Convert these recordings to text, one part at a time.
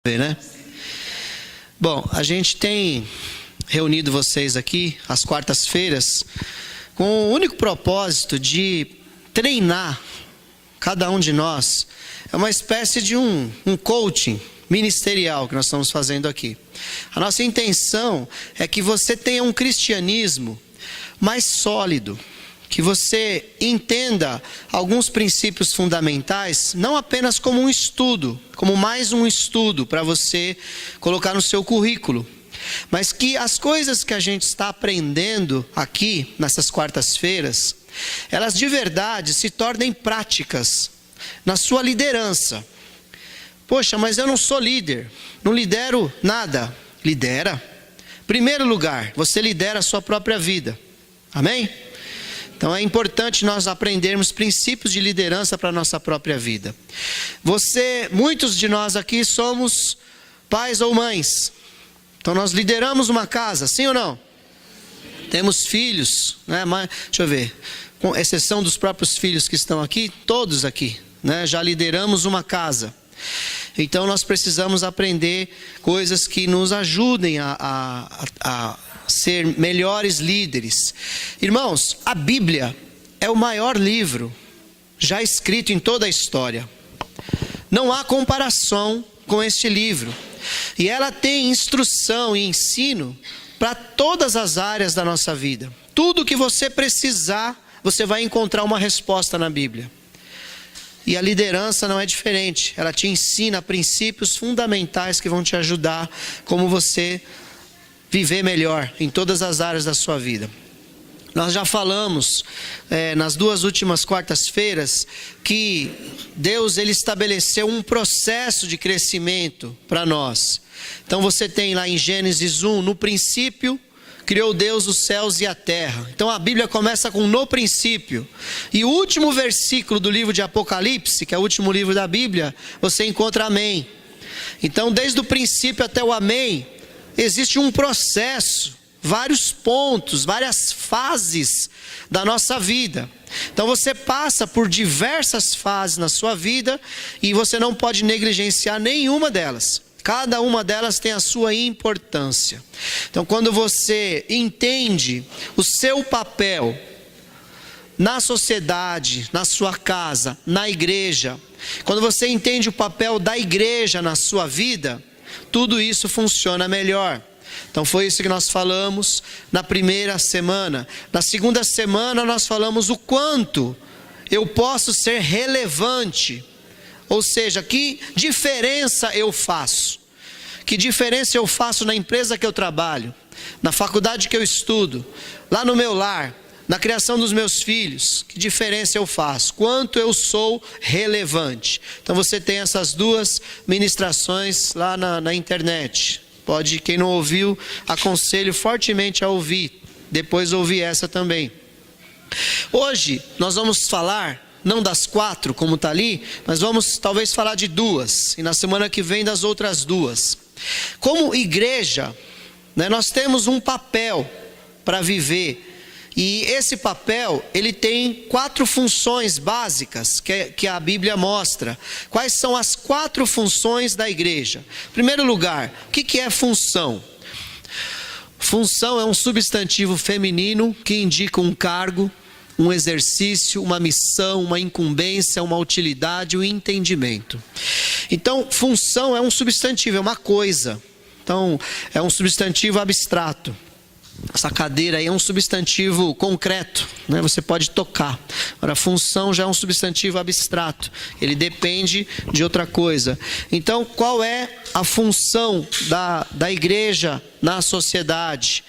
Né? Bom, a gente tem reunido vocês aqui às quartas-feiras com o único propósito de treinar cada um de nós. É uma espécie de um coaching ministerial que nós estamos fazendo aqui. A nossa intenção é que você tenha um cristianismo mais sólido, que você entenda alguns princípios fundamentais, não apenas como um estudo, como mais um estudo para você colocar no seu currículo, mas que as coisas que a gente está aprendendo aqui, nessas quartas-feiras, elas de verdade se tornem práticas na sua liderança. Poxa, mas eu não sou líder, não lidero nada. Lidera. Primeiro lugar, você lidera a sua própria vida. Amém? Então é importante nós aprendermos princípios de liderança para a nossa própria vida. Muitos de nós aqui somos pais ou mães. Então nós lideramos uma casa, sim ou não? Temos filhos, né? Mas, deixa eu ver, com exceção dos próprios filhos que estão aqui, todos aqui, né? Já lideramos uma casa. Então nós precisamos aprender coisas que nos ajudem a ser melhores líderes. Irmãos, a Bíblia é o maior livro já escrito em toda a história. Não há comparação com este livro. E ela tem instrução e ensino para todas as áreas da nossa vida. Tudo que você precisar, você vai encontrar uma resposta na Bíblia. E a liderança não é diferente. Ela te ensina princípios fundamentais que vão te ajudar como você viver melhor em todas as áreas da sua vida. Nós já falamos nas duas últimas quartas-feiras que Deus ele estabeleceu um processo de crescimento para nós. Então você tem lá em Gênesis 1, no princípio criou Deus os céus e a terra. Então a Bíblia começa com no princípio. E o último versículo do livro de Apocalipse, que é o último livro da Bíblia, você encontra amém. Então desde o princípio até o amém, existe um processo, vários pontos, várias fases da nossa vida. Então você passa por diversas fases na sua vida e você não pode negligenciar nenhuma delas. Cada uma delas tem a sua importância. Então quando você entende o seu papel na sociedade, na sua casa, na igreja, quando você entende o papel da igreja na sua vida, tudo isso funciona melhor. Então foi isso que nós falamos na primeira semana. Na segunda semana nós falamos o quanto eu posso ser relevante. Ou seja, que diferença eu faço? Que diferença eu faço na empresa que eu trabalho, na faculdade que eu estudo, lá no meu lar, na criação dos meus filhos? Que diferença eu faço? Quanto eu sou relevante? Então você tem essas duas ministrações lá na internet. Quem não ouviu, aconselho fortemente a ouvir. Depois ouvir essa também. Hoje nós vamos falar, não das 4 como está ali, mas vamos talvez falar de 2. E na semana que vem das outras 2. Como igreja, né, nós temos um papel para viver. E esse papel, ele tem 4 funções básicas que a Bíblia mostra. Quais são as 4 funções da igreja? Em primeiro lugar, o que é função? Função é um substantivo feminino que indica um cargo, um exercício, uma missão, uma incumbência, uma utilidade, um entendimento. Então, função é um substantivo, é uma coisa. Então, é um substantivo abstrato. Essa cadeira aí é um substantivo concreto, né? Você pode tocar. Agora, função já é um substantivo abstrato. Ele depende de outra coisa. Então, qual é a função da igreja na sociedade?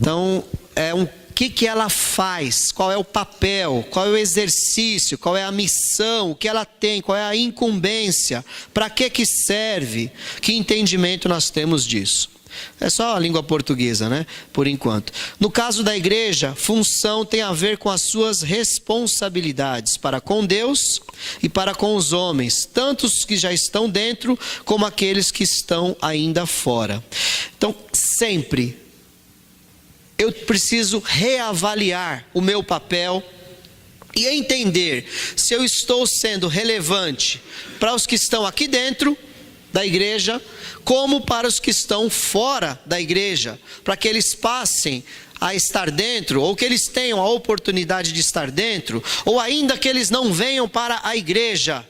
Então, o que ela faz? Qual é o papel? Qual é o exercício? Qual é a missão? O que ela tem? Qual é a incumbência? Para que serve? Que entendimento nós temos disso? É só a língua portuguesa, né? Por enquanto. No caso da igreja, função tem a ver com as suas responsabilidades para com Deus e para com os homens, tanto os que já estão dentro como aqueles que estão ainda fora. Então, sempre eu preciso reavaliar o meu papel e entender se eu estou sendo relevante para os que estão aqui dentro da igreja, como para os que estão fora da igreja, para que eles passem a estar dentro, ou que eles tenham a oportunidade de estar dentro, ou ainda que eles não venham para a igreja.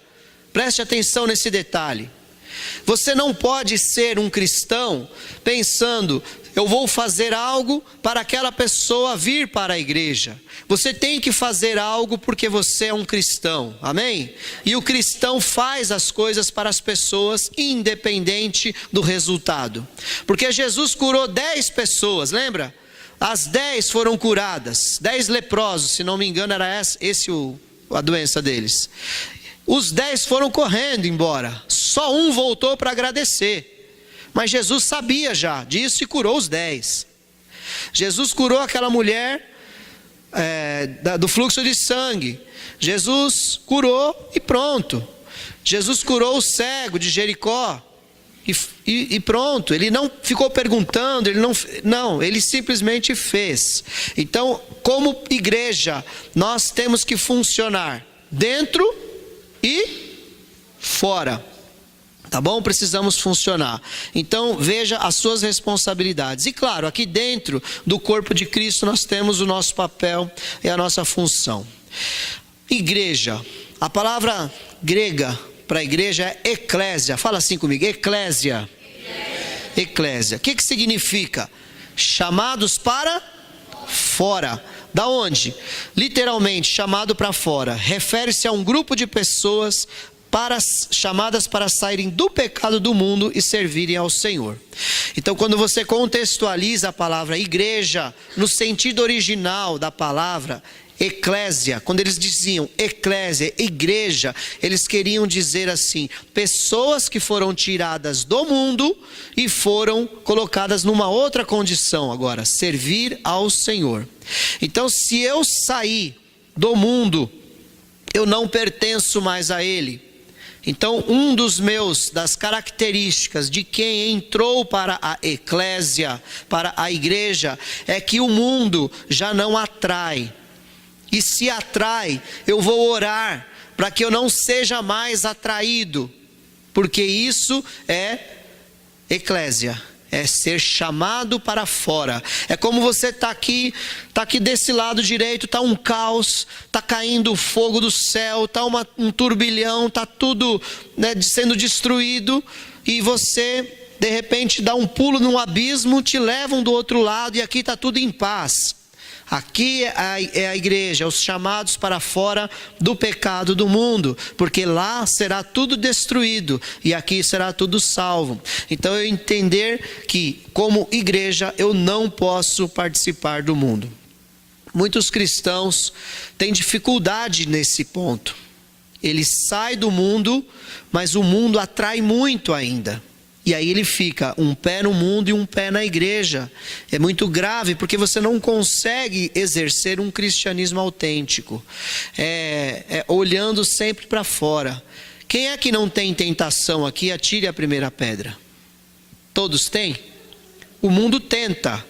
Preste atenção nesse detalhe. Você não pode ser um cristão pensando, eu vou fazer algo para aquela pessoa vir para a igreja. Você tem que fazer algo porque você é um cristão, amém? E o cristão faz as coisas para as pessoas, independente do resultado. Porque Jesus curou 10 pessoas, lembra? As 10 foram curadas, 10 leprosos, se não me engano era a doença deles. Os 10 foram correndo embora, só um voltou para agradecer. Mas Jesus sabia já disso e curou os 10. Jesus curou aquela mulher do fluxo de sangue. Jesus curou e pronto. Jesus curou o cego de Jericó e pronto. Ele não ficou perguntando, ele simplesmente fez. Então, como igreja, nós temos que funcionar dentro e fora. Tá bom? Precisamos funcionar. Então, veja as suas responsabilidades. E claro, aqui dentro do corpo de Cristo nós temos o nosso papel e a nossa função. Igreja. A palavra grega para igreja é eclésia. Fala assim comigo, eclésia. Eclésia. O que significa? Chamados para fora. Da onde? Literalmente, chamado para fora. Refere-se a um grupo de pessoas chamadas para saírem do pecado do mundo e servirem ao Senhor. Então, quando você contextualiza a palavra igreja, no sentido original da palavra, eclésia, quando eles diziam eclésia, igreja, eles queriam dizer assim, pessoas que foram tiradas do mundo e foram colocadas numa outra condição agora, servir ao Senhor. Então, se eu sair do mundo, eu não pertenço mais a Ele. Então, das características de quem entrou para a eclésia, para a igreja, é que o mundo já não atrai. E se atrai, eu vou orar para que eu não seja mais atraído, porque isso é eclésia. É ser chamado para fora. É como você está aqui desse lado direito, está um caos, está caindo fogo do céu, está um turbilhão, está tudo sendo destruído, e você de repente dá um pulo num abismo, te levam do outro lado e aqui está tudo em paz. Aqui é a igreja, os chamados para fora do pecado do mundo, porque lá será tudo destruído e aqui será tudo salvo. Então eu entender que como igreja eu não posso participar do mundo. Muitos cristãos têm dificuldade nesse ponto. Ele sai do mundo, mas o mundo atrai muito ainda. E aí ele fica um pé no mundo e um pé na igreja. É muito grave, porque você não consegue exercer um cristianismo autêntico. Olhando sempre para fora. Quem é que não tem tentação aqui? Atire a primeira pedra. Todos têm? O mundo tenta.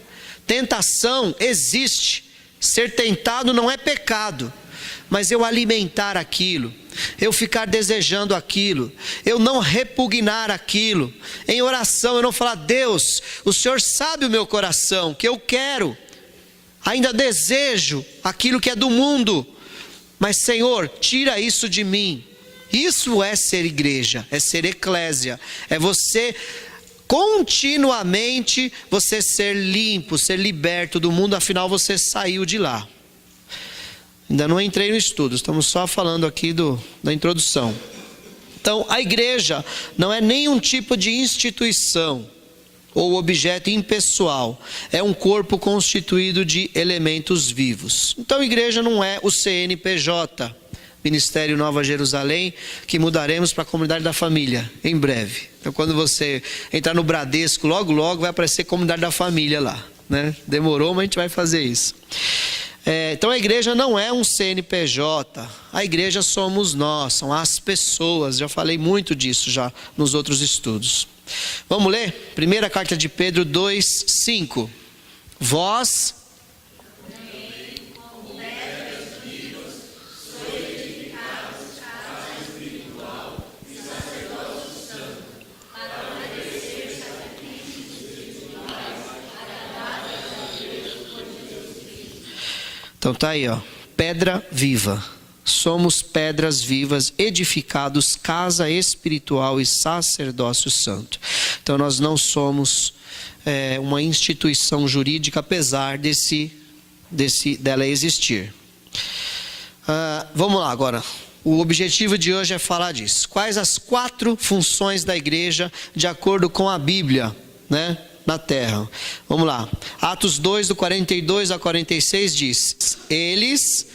Tentação existe. Ser tentado não é pecado. Mas eu alimentar aquilo, eu ficar desejando aquilo, eu não repugnar aquilo, em oração eu não falar, Deus, o Senhor sabe o meu coração, que eu quero, ainda desejo aquilo que é do mundo, mas Senhor, tira isso de mim. Isso é ser igreja, é ser eclésia, é você continuamente, você ser limpo, ser liberto do mundo, afinal você saiu de lá. Ainda não entrei no estudo, estamos só falando aqui da introdução. Então, a igreja não é nenhum tipo de instituição ou objeto impessoal. É um corpo constituído de elementos vivos. Então, a igreja não é o CNPJ, Ministério Nova Jerusalém, que mudaremos para a Comunidade da Família, em breve. Então, quando você entrar no Bradesco, logo vai aparecer Comunidade da Família lá, né? Demorou, mas a gente vai fazer isso. Então a igreja não é um CNPJ, a igreja somos nós, são as pessoas, já falei muito disso já nos outros estudos. Vamos ler? Primeira carta de Pedro 2:5. Vós Então tá aí, ó, pedra viva. Somos pedras vivas, edificados, casa espiritual e sacerdócio santo. Então nós não somos uma instituição jurídica, apesar dela existir. Vamos lá agora. O objetivo de hoje é falar disso. Quais as 4 funções da igreja de acordo com a Bíblia, né, na terra? Vamos lá. Atos 2, do 42 a 46 diz: eles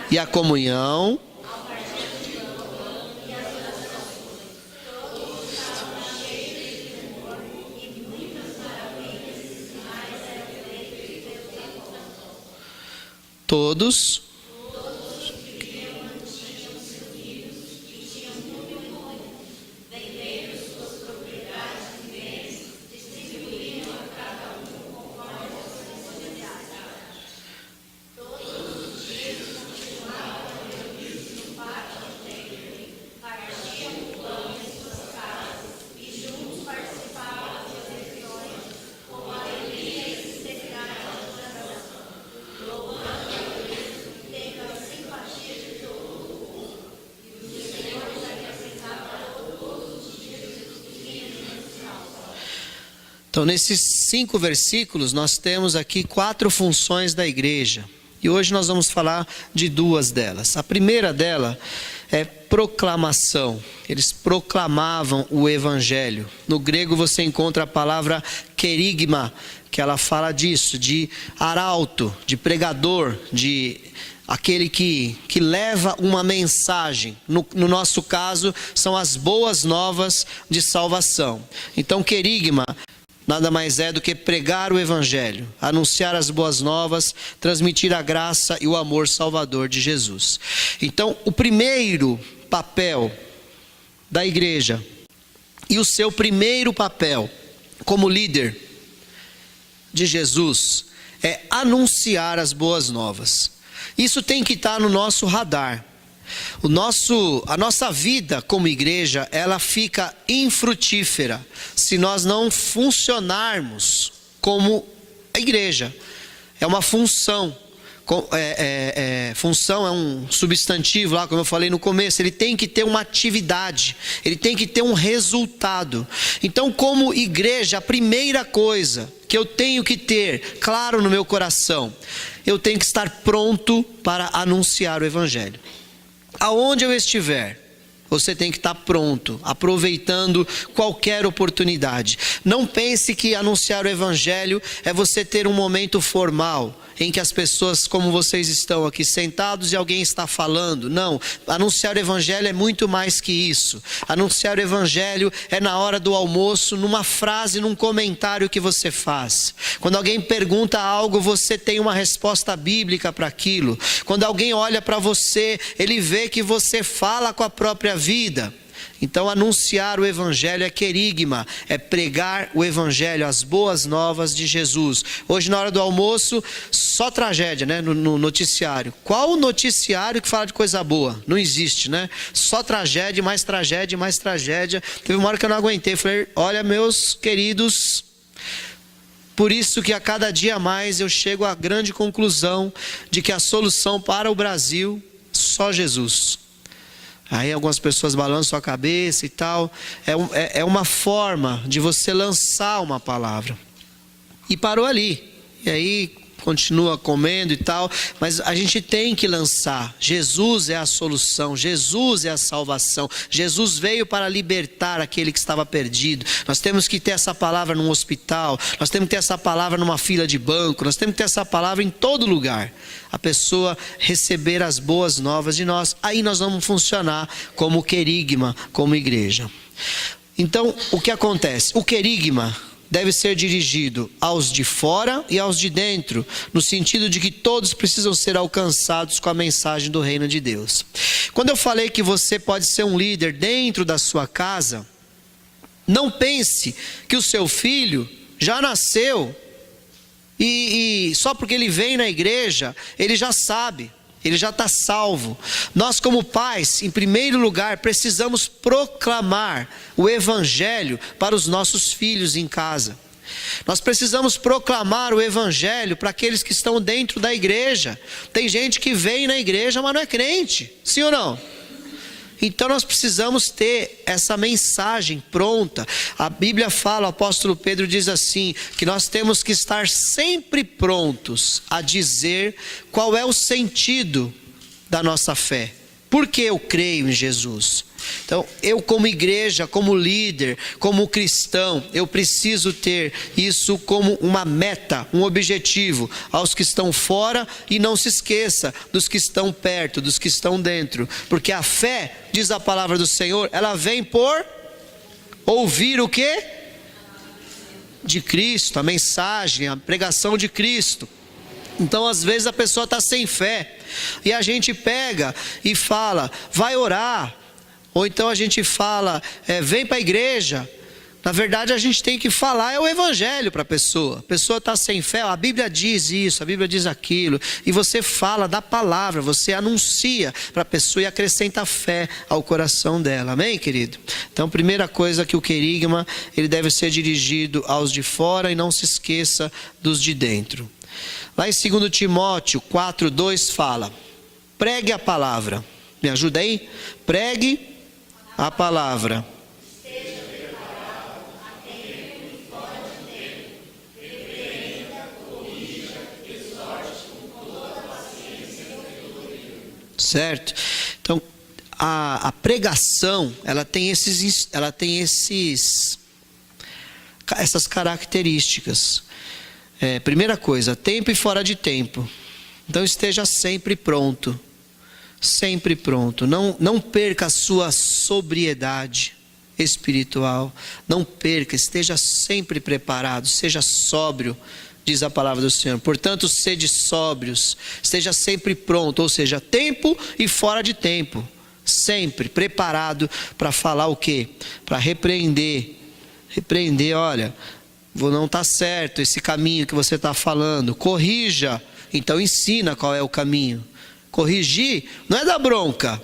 e a comunhão, todos Então, nesses 5 versículos, nós temos aqui 4 funções da igreja. E hoje nós vamos falar de 2 delas. A primeira dela é proclamação. Eles proclamavam o evangelho. No grego você encontra a palavra querigma, que ela fala disso, de arauto, de pregador, de aquele que leva uma mensagem. No nosso caso, são as boas novas de salvação. Então, querigma nada mais é do que pregar o evangelho, anunciar as boas novas, transmitir a graça e o amor salvador de Jesus. Então, o primeiro papel da igreja e o seu primeiro papel como líder de Jesus é anunciar as boas novas. Isso tem que estar no nosso radar. A nossa vida como igreja, ela fica infrutífera se nós não funcionarmos como a igreja. É uma função. Função é um substantivo lá, como eu falei no começo. Ele tem que ter uma atividade, ele tem que ter um resultado. Então, como igreja, a primeira coisa que eu tenho que ter claro no meu coração, eu tenho que estar pronto para anunciar o evangelho. Aonde eu estiver, você tem que estar pronto, aproveitando qualquer oportunidade. Não pense que anunciar o evangelho é você ter um momento formal, em que as pessoas, como vocês estão aqui sentados e alguém está falando. Não, anunciar o evangelho é muito mais que isso. Anunciar o evangelho é na hora do almoço, numa frase, num comentário que você faz. Quando alguém pergunta algo, você tem uma resposta bíblica para aquilo. Quando alguém olha para você, ele vê que você fala com a própria vida. Então, anunciar o evangelho é querigma, é pregar o evangelho, as boas novas de Jesus. Hoje, na hora do almoço, só tragédia, né? No noticiário. Qual o noticiário que fala de coisa boa? Não existe, né? Só tragédia, mais tragédia, mais tragédia. Teve uma hora que eu não aguentei, falei: olha, meus queridos, por isso que a cada dia mais eu chego à grande conclusão de que a solução para o Brasil, só Jesus. Aí algumas pessoas balançam a cabeça e tal. É uma forma de você lançar uma palavra. E parou ali. E aí continua comendo e tal. Mas a gente tem que lançar. Jesus é a solução. Jesus é a salvação. Jesus veio para libertar aquele que estava perdido. Nós temos que ter essa palavra num hospital. Nós temos que ter essa palavra numa fila de banco. Nós temos que ter essa palavra em todo lugar. A pessoa receber as boas novas de nós, aí nós vamos funcionar como querigma, como igreja. Então, o que acontece? O querigma deve ser dirigido aos de fora e aos de dentro, no sentido de que todos precisam ser alcançados com a mensagem do reino de Deus. Quando eu falei que você pode ser um líder dentro da sua casa, não pense que o seu filho já nasceu e só porque ele vem na igreja, ele já sabe, ele já está salvo. Nós, como pais, em primeiro lugar, precisamos proclamar o evangelho para os nossos filhos em casa. Nós precisamos proclamar o evangelho para aqueles que estão dentro da igreja. Tem gente que vem na igreja, mas não é crente, sim ou não? Então nós precisamos ter essa mensagem pronta. A Bíblia fala, o apóstolo Pedro diz assim, que nós temos que estar sempre prontos a dizer qual é o sentido da nossa fé. Por que eu creio em Jesus? Então, eu como igreja, como líder, como cristão, eu preciso ter isso como uma meta, um objetivo aos que estão fora, e não se esqueça dos que estão perto, dos que estão dentro, porque a fé, diz a palavra do Senhor, ela vem por ouvir o quê? De Cristo, a mensagem, a pregação de Cristo. Então às vezes a pessoa está sem fé, e a gente pega e fala, vai orar, ou então a gente fala, vem para a igreja. Na verdade a gente tem que falar o evangelho para a pessoa está sem fé, a Bíblia diz isso, a Bíblia diz aquilo, e você fala da palavra, você anuncia para a pessoa e acrescenta fé ao coração dela, amém, querido? Então, primeira coisa, que o querigma, ele deve ser dirigido aos de fora, e não se esqueça dos de dentro. Lá em 2 Timóteo 4:2 fala, pregue a palavra, me ajuda aí? Pregue a palavra. Certo? Então, a pregação, ela tem essas características. Primeira coisa, tempo e fora de tempo. Então esteja sempre pronto. Sempre pronto. Não perca a sua sobriedade espiritual. Não perca, esteja sempre preparado, seja sóbrio, diz a palavra do Senhor. Portanto, sede sóbrios, esteja sempre pronto, ou seja, tempo e fora de tempo. Sempre preparado para falar o quê? Para repreender. Repreender, olha, não está certo esse caminho que você está falando. Corrija, então ensina qual é o caminho. Corrigir não é dar bronca.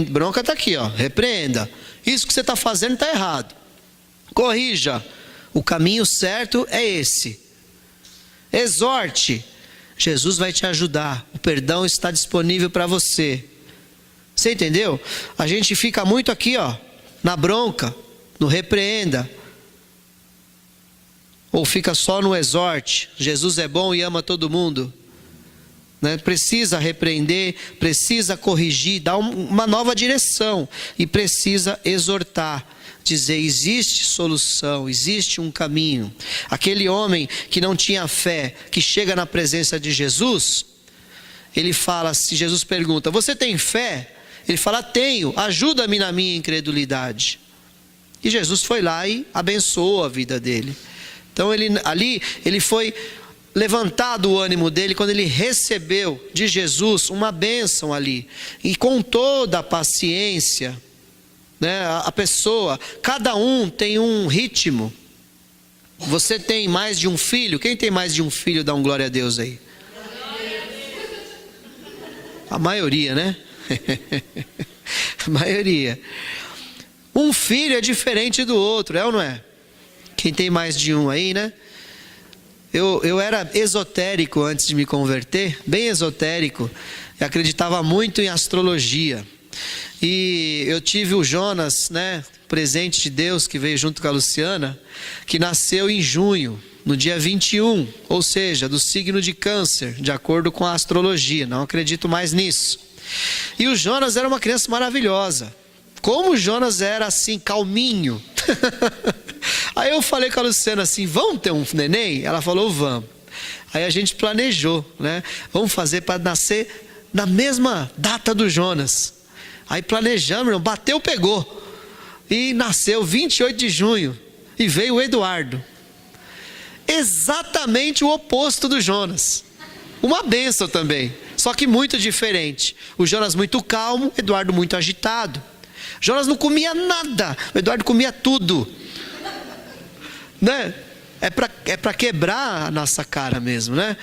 Bronca está aqui, ó. Repreenda. Isso que você está fazendo está errado. Corrija. O caminho certo é esse. Exorte. Jesus vai te ajudar. O perdão está disponível para você. Você entendeu? A gente fica muito aqui, ó, na bronca, no repreenda. Ou fica só no exorte. Jesus é bom e ama todo mundo. Né? Precisa repreender, precisa corrigir, dar uma nova direção. E precisa exortar. Dizer, existe solução, existe um caminho. Aquele homem que não tinha fé, que chega na presença de Jesus, ele fala, se Jesus pergunta, você tem fé? Ele fala, tenho, ajuda-me na minha incredulidade. E Jesus foi lá e abençoou a vida dele. Então ele foi levantado o ânimo dele quando ele recebeu de Jesus uma bênção ali. E com toda a paciência, né, a pessoa, cada um tem um ritmo. Você tem mais de um filho? Quem tem mais de um filho, dá um glória a Deus aí. A maioria, né? A maioria. Um filho é diferente do outro, é ou não é? Quem tem mais de um aí, né? Eu era esotérico antes de me converter, bem esotérico, e acreditava muito em astrologia. E eu tive o Jonas, né, presente de Deus, que veio junto com a Luciana, que nasceu em junho, no dia 21, ou seja, do signo de Câncer, de acordo com a astrologia. Não acredito mais nisso. E o Jonas era uma criança maravilhosa. Como o Jonas era assim, calminho. Aí eu falei com a Luciana assim, vamos ter um neném? Ela falou, vamos. Aí a gente planejou, né? Vamos fazer para nascer na mesma data do Jonas. Aí planejamos, bateu, pegou. E nasceu 28 de junho. E veio o Eduardo. Exatamente o oposto do Jonas. Uma bênção também, só que muito diferente. O Jonas muito calmo, Eduardo muito agitado. Jonas não comia nada, o Eduardo comia tudo, né? É para quebrar a nossa cara mesmo, né?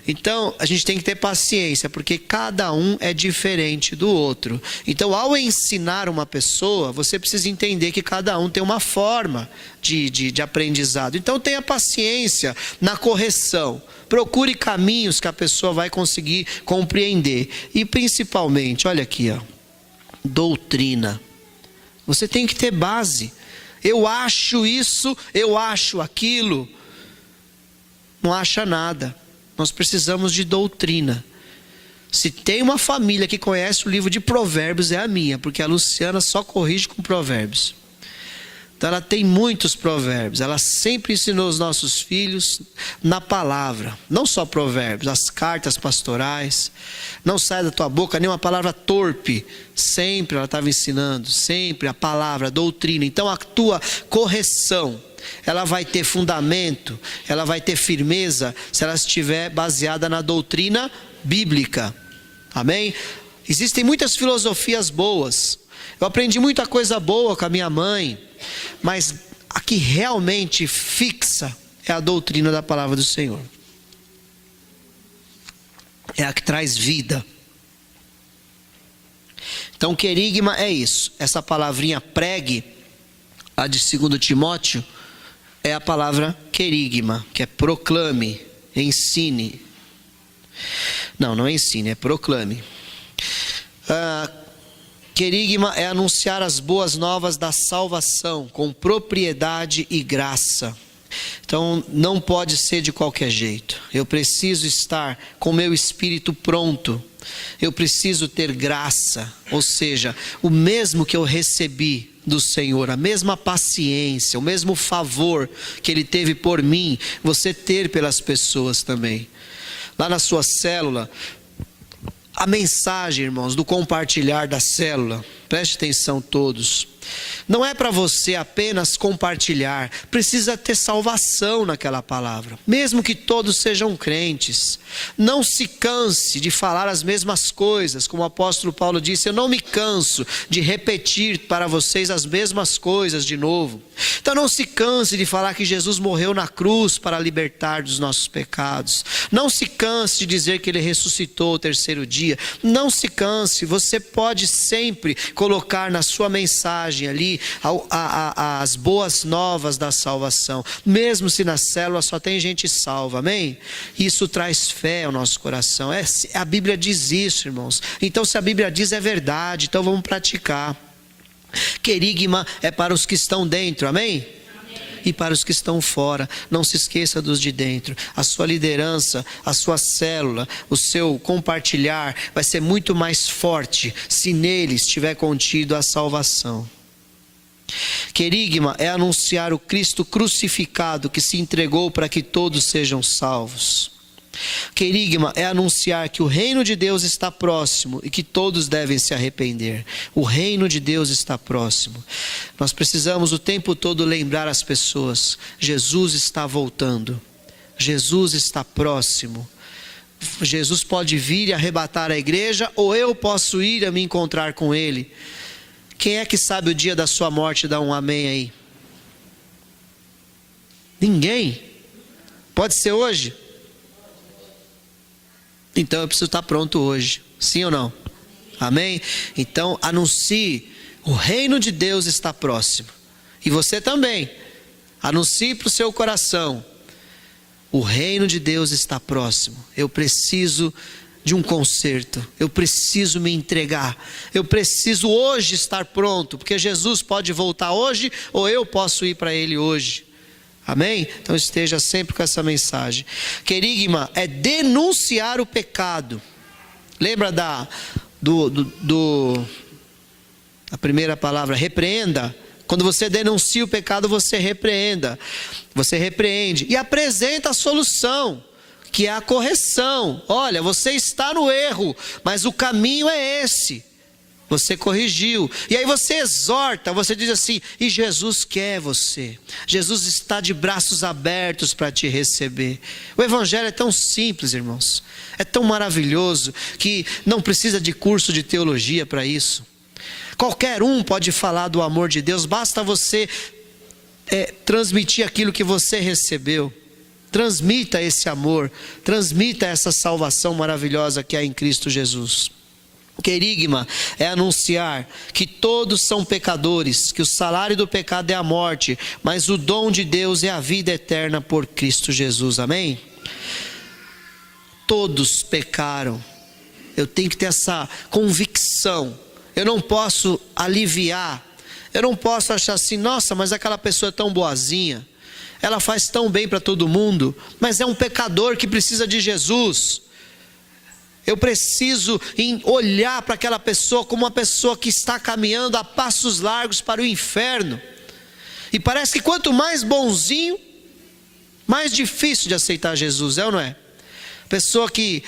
Então, a gente tem que ter paciência, porque cada um é diferente do outro. Então, ao ensinar uma pessoa, você precisa entender que cada um tem uma forma de aprendizado. Então, tenha paciência na correção. Procure caminhos que a pessoa vai conseguir compreender. E, principalmente, olha aqui, ó, doutrina. Você tem que ter base. Eu acho isso, eu acho aquilo. Não acha nada. Nós precisamos de doutrina. Se tem uma família que conhece o livro de Provérbios, é a minha, porque a Luciana só corrige com Provérbios. Então ela tem muitos provérbios. Ela sempre ensinou os nossos filhos na palavra. Não só provérbios, as cartas pastorais. Não sai da tua boca nenhuma palavra torpe. Sempre ela estava ensinando. Sempre a palavra, a doutrina. Então a tua correção, ela vai ter fundamento, ela vai ter firmeza, se ela estiver baseada na doutrina bíblica. Amém? Existem muitas filosofias boas. Eu aprendi muita coisa boa com a minha mãe, mas a que realmente fixa é a doutrina da palavra do Senhor. É a que traz vida. Então, querigma é isso. Essa palavrinha pregue, a de 2 Timóteo, é a palavra querigma, que é proclame, ensine. Não ensine, é proclame. Querigma é anunciar as boas novas da salvação com propriedade e graça. Então não pode ser de qualquer jeito. Eu preciso estar com meu espírito pronto. Eu preciso ter graça, ou seja, o mesmo que eu recebi do Senhor, a mesma paciência, o mesmo favor que Ele teve por mim, você ter pelas pessoas também. Lá na sua célula, a mensagem, irmãos, do compartilhar da célula, preste atenção todos, não é para você apenas compartilhar, precisa ter salvação naquela palavra, mesmo que todos sejam crentes. Não se canse de falar as mesmas coisas, como o apóstolo Paulo disse, eu não me canso de repetir para vocês as mesmas coisas de novo. Então não se canse de falar que Jesus morreu na cruz para libertar dos nossos pecados. Não se canse de dizer que Ele ressuscitou ao terceiro dia. Não se canse, você pode sempre colocar na sua mensagem ali as boas novas da salvação, mesmo se na célula só tem gente salva, amém? Isso traz fé ao nosso coração. A Bíblia diz isso, irmãos. Então se a Bíblia diz, é verdade, então vamos praticar. Querigma é para os que estão dentro, amém? E para os que estão fora, não se esqueça dos de dentro. A sua liderança, a sua célula, o seu compartilhar vai ser muito mais forte se nele estiver contido a salvação. Querigma é anunciar o Cristo crucificado que se entregou para que todos sejam salvos. Querigma é anunciar que o reino de Deus está próximo e que todos devem se arrepender. O reino de Deus está próximo. Nós precisamos o tempo todo lembrar as pessoas, Jesus está voltando, Jesus está próximo. Jesus pode vir e arrebatar a igreja, ou eu posso ir a me encontrar com Ele. Quem é que sabe o dia da sua morte? Dá um amém aí. Ninguém. Pode ser hoje? Então eu preciso estar pronto hoje. Sim ou não? Amém? Então anuncie. O reino de Deus está próximo. E você também. Anuncie para o seu coração. O reino de Deus está próximo. Eu preciso de um conserto, eu preciso me entregar, eu preciso hoje estar pronto, porque Jesus pode voltar hoje, ou eu posso ir para Ele hoje, amém? Então esteja sempre com essa mensagem. Querigma é denunciar o pecado. Lembra da primeira palavra, repreenda? Quando você denuncia o pecado, você repreende e apresenta a solução, que é a correção. Olha, você está no erro, mas o caminho é esse. Você corrigiu. E aí você exorta, você diz assim, e Jesus quer você. Jesus está de braços abertos para te receber. O evangelho é tão simples, irmãos. É tão maravilhoso que não precisa de curso de teologia para isso. Qualquer um pode falar do amor de Deus, basta você transmitir aquilo que você recebeu. Transmita esse amor, transmita essa salvação maravilhosa que há em Cristo Jesus. Querigma é anunciar que todos são pecadores, que o salário do pecado é a morte, mas o dom de Deus é a vida eterna por Cristo Jesus. Amém? Todos pecaram. Eu tenho que ter essa convicção. Eu não posso aliviar. Eu não posso achar assim, nossa, mas aquela pessoa é tão boazinha. Ela faz tão bem para todo mundo, mas é um pecador que precisa de Jesus. Eu preciso olhar para aquela pessoa como uma pessoa que está caminhando a passos largos para o inferno. E parece que quanto mais bonzinho, mais difícil de aceitar Jesus, é ou não é? Pessoa que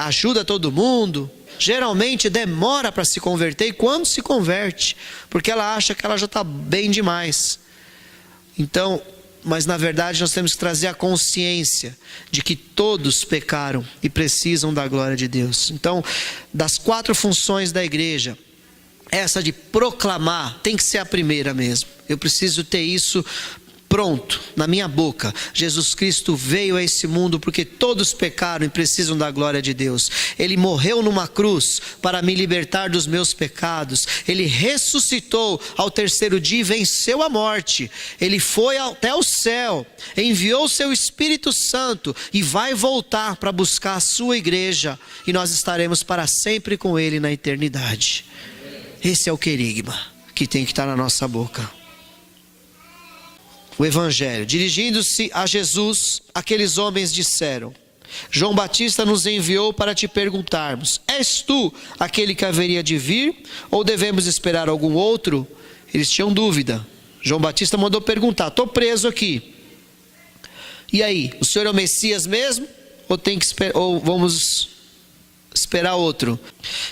ajuda todo mundo, geralmente demora para se converter, e quando se converte, porque ela acha que ela já está bem demais. Então, mas na verdade nós temos que trazer a consciência de que todos pecaram e precisam da glória de Deus. Então, das 4 funções da igreja, essa de proclamar tem que ser a primeira mesmo. Eu preciso ter isso pronto na minha boca. Jesus Cristo veio a esse mundo porque todos pecaram e precisam da glória de Deus. Ele morreu numa cruz para me libertar dos meus pecados. Ele ressuscitou ao 3º dia e venceu a morte. Ele foi até o céu, enviou o seu Espírito Santo e vai voltar para buscar a sua igreja, e nós estaremos para sempre com ele na eternidade. Esse é o querigma que tem que estar na nossa boca. O Evangelho. Dirigindo-se a Jesus, aqueles homens disseram: João Batista nos enviou para te perguntarmos: és tu aquele que haveria de vir, ou devemos esperar algum outro? Eles tinham dúvida. João Batista mandou perguntar: estou preso aqui. E aí, o senhor é o Messias mesmo? Ou vamos esperar outro?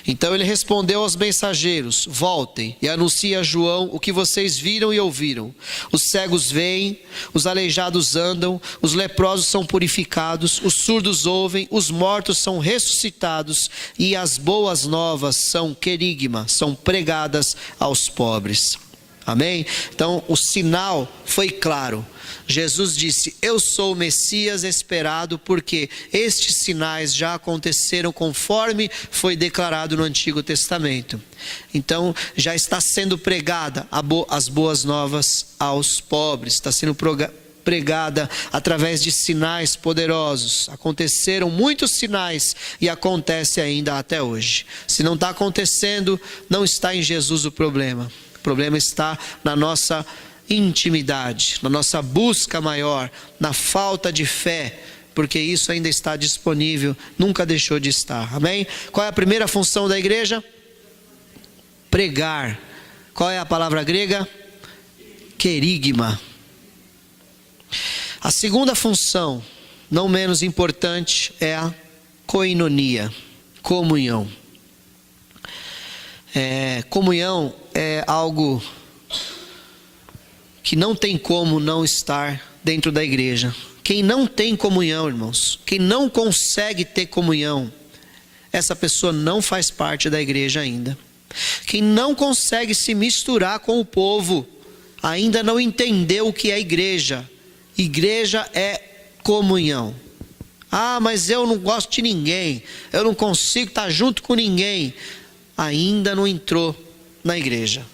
Então ele respondeu aos mensageiros: voltem e anunciem a João o que vocês viram e ouviram. Os cegos veem, os aleijados andam, os leprosos são purificados, os surdos ouvem, os mortos são ressuscitados, e as boas novas são querigma, são pregadas aos pobres. Amém? Então o sinal foi claro. Jesus disse: eu sou o Messias esperado, porque estes sinais já aconteceram conforme foi declarado no Antigo Testamento. Então já está sendo pregada as boas novas aos pobres, está sendo pregada através de sinais poderosos. Aconteceram muitos sinais e acontece ainda até hoje. Se não está acontecendo, não está em Jesus o problema. O problema está na nossa intimidade, na nossa busca maior, na falta de fé, porque isso ainda está disponível, nunca deixou de estar. Amém? Qual é a primeira função da igreja? Pregar. Qual é a palavra grega? Querigma. A segunda função, não menos importante, é a koinonia, comunhão. Comunhão é algo que não tem como não estar dentro da igreja. Quem não tem comunhão, irmãos, quem não consegue ter comunhão, essa pessoa não faz parte da igreja ainda. Quem não consegue se misturar com o povo, ainda não entendeu o que é igreja. Igreja é comunhão. Ah, mas eu não gosto de ninguém, eu não consigo estar junto com ninguém. Ainda não entrou na igreja,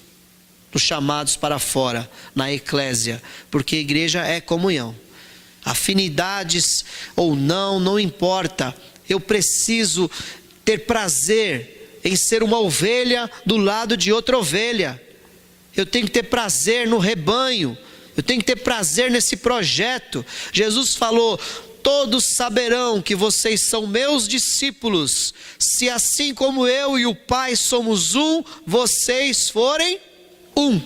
nos chamados para fora, na eclésia, porque igreja é comunhão. Afinidades ou não importa. Eu preciso ter prazer em ser uma ovelha do lado de outra ovelha. Eu tenho que ter prazer no rebanho. Eu tenho que ter prazer nesse projeto. Jesus falou: todos saberão que vocês são meus discípulos, se assim como eu e o Pai somos um, vocês forem um.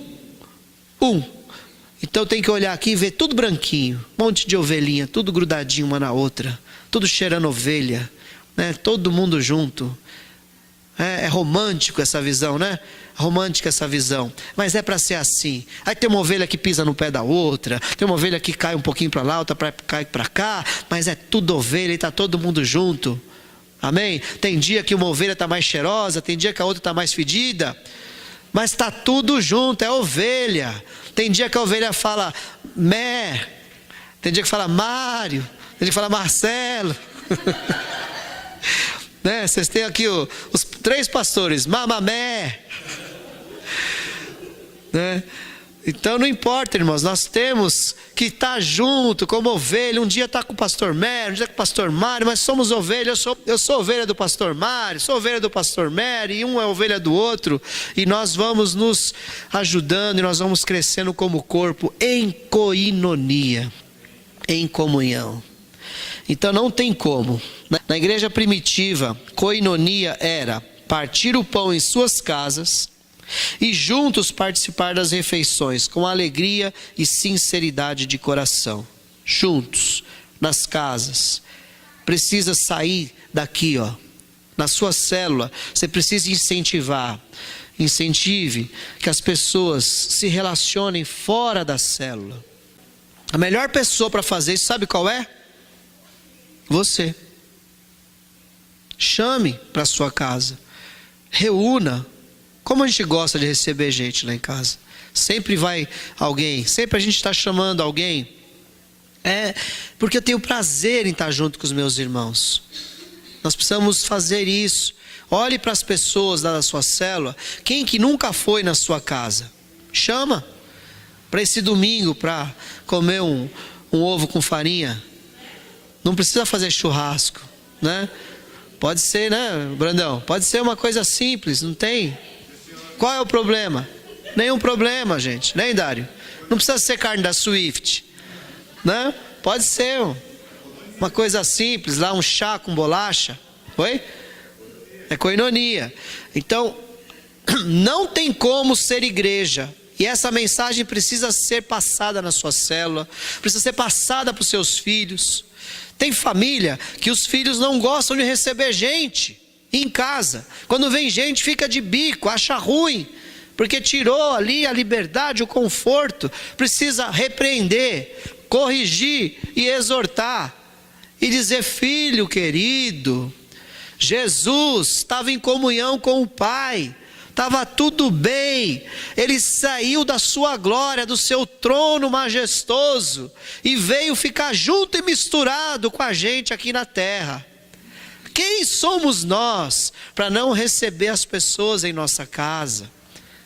Então tem que olhar aqui e ver tudo branquinho, um monte de ovelhinha, tudo grudadinho uma na outra, tudo cheirando ovelha, né? Todo mundo junto. É romântico essa visão, né? Romântica essa visão, mas é para ser assim. Aí tem uma ovelha que pisa no pé da outra, tem uma ovelha que cai um pouquinho para lá, outra cai para cá, mas é tudo ovelha e está todo mundo junto. Amém? Tem dia que uma ovelha está mais cheirosa, tem dia que a outra está mais fedida. mas está tudo junto, é ovelha. Tem dia que a ovelha fala Mé, tem dia que fala Mário, tem dia que fala Marcelo. Né? Vocês têm aqui os 3 pastores, Mamamé. Né? Então não importa, irmãos, nós temos que estar junto como ovelha. Um dia está com o pastor Mério, um dia com o pastor Mário, mas somos ovelha. Eu sou ovelha do pastor Mário, sou ovelha do pastor Mério, e um é ovelha do outro, e nós vamos nos ajudando, e nós vamos crescendo como corpo em koinonia, em comunhão. Então não tem como. Na igreja primitiva, koinonia era partir o pão em suas casas e juntos participar das refeições com alegria e sinceridade de coração. Juntos, nas casas. Precisa sair daqui, na sua célula. Você precisa incentive que as pessoas se relacionem fora da célula. A melhor pessoa para fazer isso, sabe qual é? Você. Chame para sua casa. Reúna. Como a gente gosta de receber gente lá em casa. Sempre vai alguém, sempre a gente está chamando alguém. Porque eu tenho prazer em estar junto com os meus irmãos. Nós precisamos fazer isso. Olhe para as pessoas lá da sua célula. Quem que nunca foi na sua casa? Chama para esse domingo, para comer um ovo com farinha. Não precisa fazer churrasco, né? Pode ser, né, Brandão? Pode ser uma coisa simples, não tem? Qual é o problema? Nenhum problema, gente. Nem Dário? Não precisa ser carne da Swift, né? Pode ser uma coisa simples, lá um chá com bolacha. Oi? É koinonia. Então, não tem como ser igreja. E essa mensagem precisa ser passada na sua célula, precisa ser passada para os seus filhos. Tem família que os filhos não gostam de receber gente em casa. Quando vem gente, fica de bico, acha ruim, porque tirou ali a liberdade, o conforto. Precisa repreender, corrigir e exortar. E dizer: filho querido, Jesus estava em comunhão com o Pai. Estava tudo bem. Ele saiu da sua glória, do seu trono majestoso, e veio ficar junto e misturado com a gente aqui na terra. Quem somos nós para não receber as pessoas em nossa casa?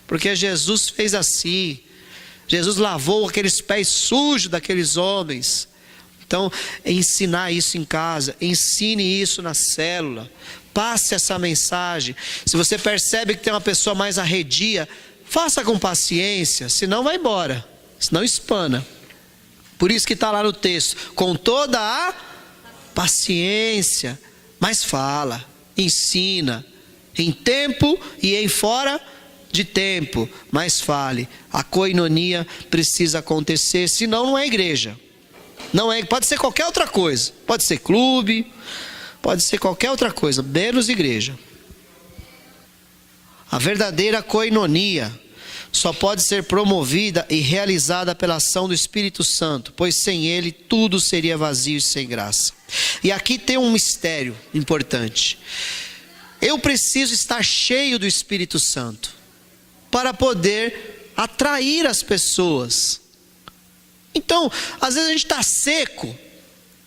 Porque Jesus fez assim. Jesus lavou aqueles pés sujos daqueles homens. Então, ensinar isso em casa, ensine isso na célula, passe essa mensagem. Se você percebe que tem uma pessoa mais arredia, faça com paciência, senão vai embora, senão espana. Por isso que está lá no texto, com toda a paciência, mas fala, ensina, em tempo e em fora de tempo, mas fale. A koinonia precisa acontecer, senão não é igreja. Não é, pode ser qualquer outra coisa, pode ser clube, pode ser qualquer outra coisa, menos igreja. A verdadeira koinonia só pode ser promovida e realizada pela ação do Espírito Santo, pois sem ele tudo seria vazio e sem graça. E aqui tem um mistério importante. Eu preciso estar cheio do Espírito Santo para poder atrair as pessoas. Então, às vezes a gente está seco,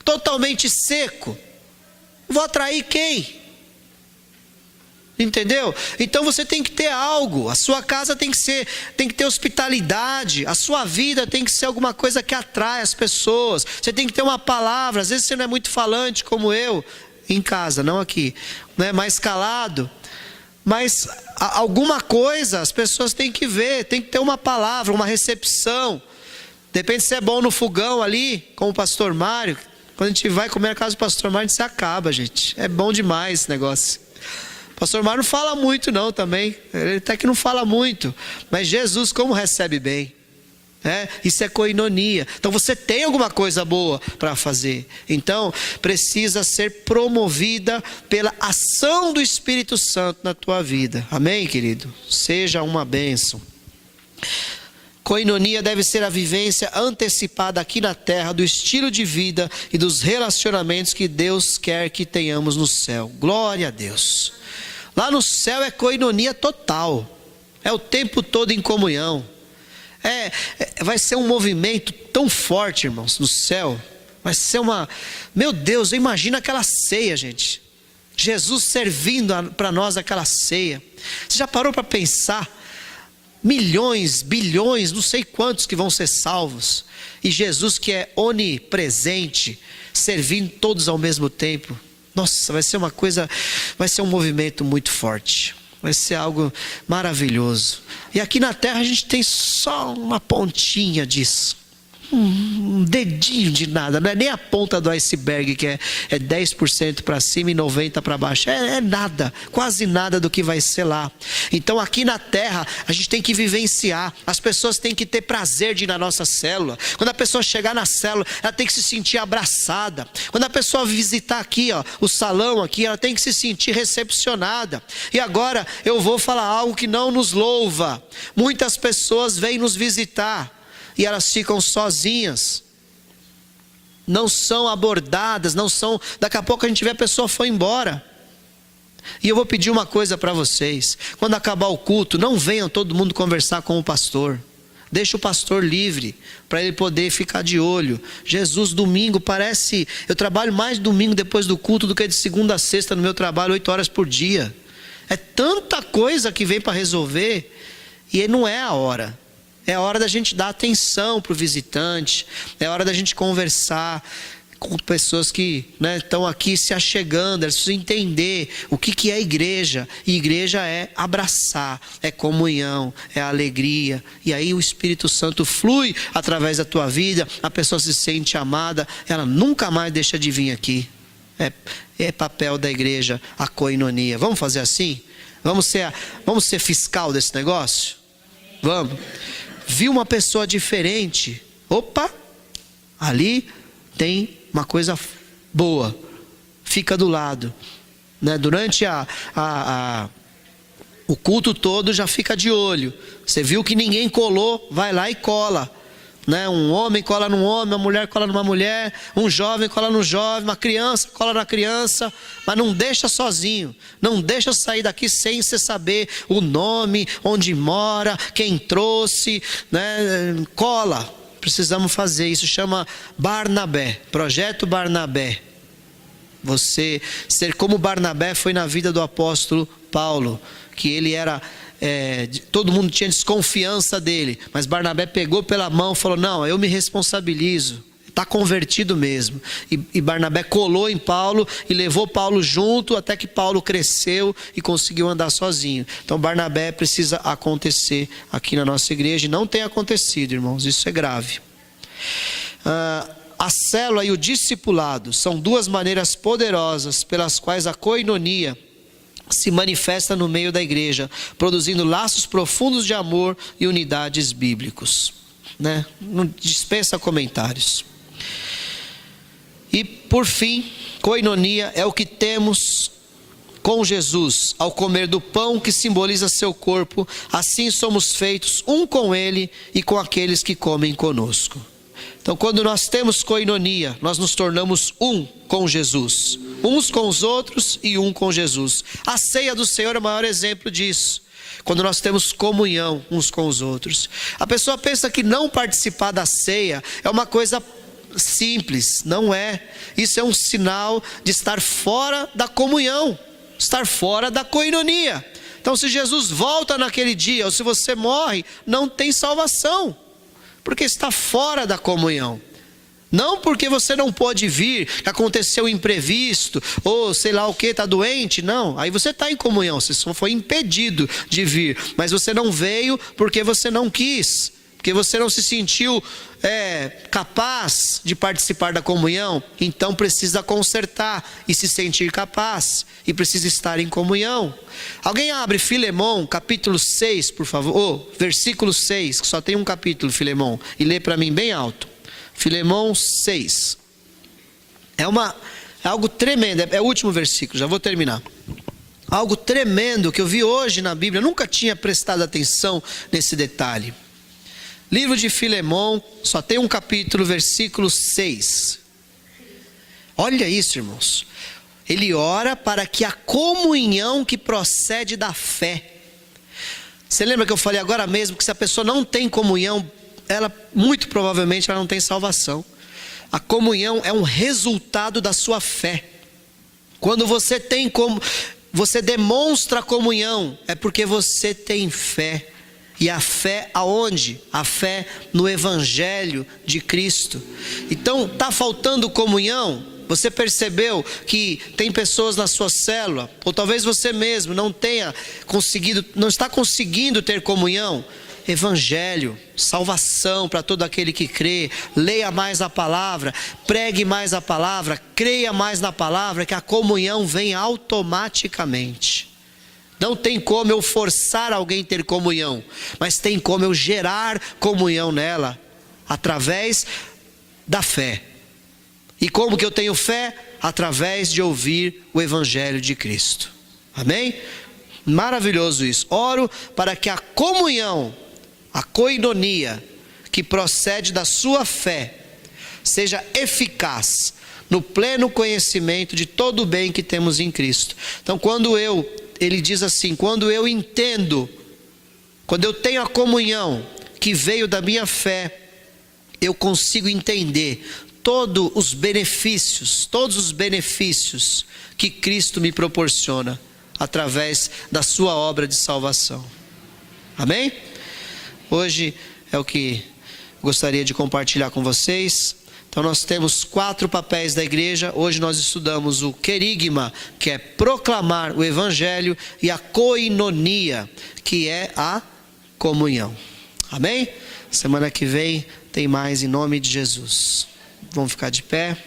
totalmente seco. Vou atrair quem? Entendeu? Então você tem que ter algo. A sua casa tem que ter hospitalidade. A sua vida tem que ser alguma coisa que atrai as pessoas. Você tem que ter uma palavra. Às vezes você não é muito falante como eu, em casa, não aqui, né? Mais calado. Mas alguma coisa as pessoas têm que ver. Tem que ter uma palavra, uma recepção. Depende se é bom no fogão ali, com o pastor Mário. Quando a gente vai comer na casa do pastor Mário, a gente se acaba, gente. É bom demais esse negócio. O pastor Mário não fala muito não também. Ele até que não fala muito. Mas Jesus como recebe bem. Isso é koinonia. Então você tem alguma coisa boa para fazer. Então precisa ser promovida pela ação do Espírito Santo na tua vida. Amém, querido? Seja uma bênção. Koinonia deve ser a vivência antecipada aqui na terra do estilo de vida e dos relacionamentos que Deus quer que tenhamos no céu. Glória a Deus. Lá no céu é koinonia total. É o tempo todo em comunhão. Vai ser um movimento tão forte, irmãos, no céu. Vai ser Meu Deus, imagina aquela ceia, gente. Jesus servindo para nós aquela ceia. Você já parou para pensar? Milhões, bilhões, não sei quantos que vão ser salvos. E Jesus, que é onipresente, servindo todos ao mesmo tempo. Nossa, vai ser uma coisa, vai ser um movimento muito forte. Vai ser algo maravilhoso. E aqui na terra a gente tem só uma pontinha disso. Um dedinho de nada, não é nem a ponta do iceberg, que é 10% para cima e 90% para baixo, é nada, quase nada do que vai ser lá. Então aqui na terra a gente tem que vivenciar, as pessoas têm que ter prazer de ir na nossa célula. Quando a pessoa chegar na célula, ela tem que se sentir abraçada. Quando a pessoa visitar aqui, o salão aqui, ela tem que se sentir recepcionada. E agora eu vou falar algo que não nos louva. Muitas pessoas vêm nos visitar e elas ficam sozinhas, não são abordadas, daqui a pouco a gente vê a pessoa foi embora. E eu vou pedir uma coisa para vocês: quando acabar o culto, não venham todo mundo conversar com o pastor, deixa o pastor livre, para ele poder ficar de olho. Jesus, domingo, eu trabalho mais domingo depois do culto do que de segunda a sexta no meu trabalho, 8 horas por dia. É tanta coisa que vem para resolver, e não é a hora. É hora da gente dar atenção para o visitante, é hora da gente conversar com pessoas que estão aqui se achegando, elas precisam entender o que é igreja. E igreja é abraçar, é comunhão, é alegria. E aí o Espírito Santo flui através da tua vida, a pessoa se sente amada, ela nunca mais deixa de vir aqui. É papel da igreja, a koinonia. Vamos fazer assim? Vamos ser fiscal desse negócio? Vamos. Viu uma pessoa diferente, opa, ali tem uma coisa boa, fica do lado, durante o culto todo já fica de olho. Você viu que ninguém colou, vai lá e cola, um homem cola num homem, uma mulher cola numa mulher, um jovem cola no jovem, uma criança cola na criança, mas não deixa sozinho, não deixa sair daqui sem você saber o nome, onde mora, quem trouxe, cola. Precisamos fazer isso, chama Barnabé, projeto Barnabé. Você ser como Barnabé foi na vida do apóstolo Paulo, que ele era todo mundo tinha desconfiança dele, mas Barnabé pegou pela mão e falou: não, eu me responsabilizo, está convertido mesmo. E Barnabé colou em Paulo e levou Paulo junto até que Paulo cresceu e conseguiu andar sozinho. Então Barnabé precisa acontecer aqui na nossa igreja, e não tem acontecido, irmãos, isso é grave. A célula e o discipulado são duas maneiras poderosas pelas quais a koinonia se manifesta no meio da igreja, produzindo laços profundos de amor e unidades bíblicos. Não dispensa comentários. E por fim, koinonia é o que temos com Jesus ao comer do pão que simboliza seu corpo. Assim somos feitos um com ele e com aqueles que comem conosco. Então, quando nós temos koinonia, nós nos tornamos um com Jesus, uns com os outros e um com Jesus. A ceia do Senhor é o maior exemplo disso, quando nós temos comunhão uns com os outros. A pessoa pensa que não participar da ceia é uma coisa simples, não é. Isso é um sinal de estar fora da comunhão, estar fora da koinonia. Então, se Jesus volta naquele dia, ou se você morre, não tem salvação, porque está fora da comunhão. Não porque você não pode vir, aconteceu um imprevisto, ou sei lá o que, está doente, não. Aí você está em comunhão, você só foi impedido de vir. Mas você não veio porque você não quis, porque você não se sentiu capaz de participar da comunhão. Então precisa consertar e se sentir capaz, e precisa estar em comunhão. Alguém abre Filemão, capítulo 6, por favor, versículo 6, que só tem um capítulo, Filemão, e lê para mim bem alto. Filemão 6. É algo tremendo, é o último versículo, já vou terminar. Algo tremendo que eu vi hoje na Bíblia, nunca tinha prestado atenção nesse detalhe. Livro de Filemão, só tem um capítulo, versículo 6. Olha isso, irmãos. Ele ora para que a comunhão que procede da fé. Você lembra que eu falei agora mesmo que se a pessoa não tem comunhão, ela muito provavelmente ela não tem salvação. A comunhão é um resultado da sua fé. Quando você tem como, você demonstra comunhão, é porque você tem fé. E a fé aonde? A fé no Evangelho de Cristo. Então, está faltando comunhão? Você percebeu que tem pessoas na sua célula, ou talvez você mesmo não está conseguindo ter comunhão? Evangelho, salvação para todo aquele que crê. Leia mais a palavra, pregue mais a palavra, creia mais na palavra, que a comunhão vem automaticamente. Não tem como eu forçar alguém a ter comunhão, mas tem como eu gerar comunhão nela, através da fé. E como que eu tenho fé? Através de ouvir o Evangelho de Cristo. Amém? Maravilhoso isso. Oro para que a comunhão, a koinonia, que procede da sua fé, seja eficaz no pleno conhecimento de todo o bem que temos em Cristo. Então, ele diz assim, quando eu entendo, quando eu tenho a comunhão que veio da minha fé, eu consigo entender todos os benefícios que Cristo me proporciona através da sua obra de salvação. Amém? Hoje é o que gostaria de compartilhar com vocês. Então nós temos 4 papéis da igreja. Hoje nós estudamos o querigma, que é proclamar o Evangelho, e a koinonia, que é a comunhão. Amém? Semana que vem tem mais, em nome de Jesus. Vamos ficar de pé.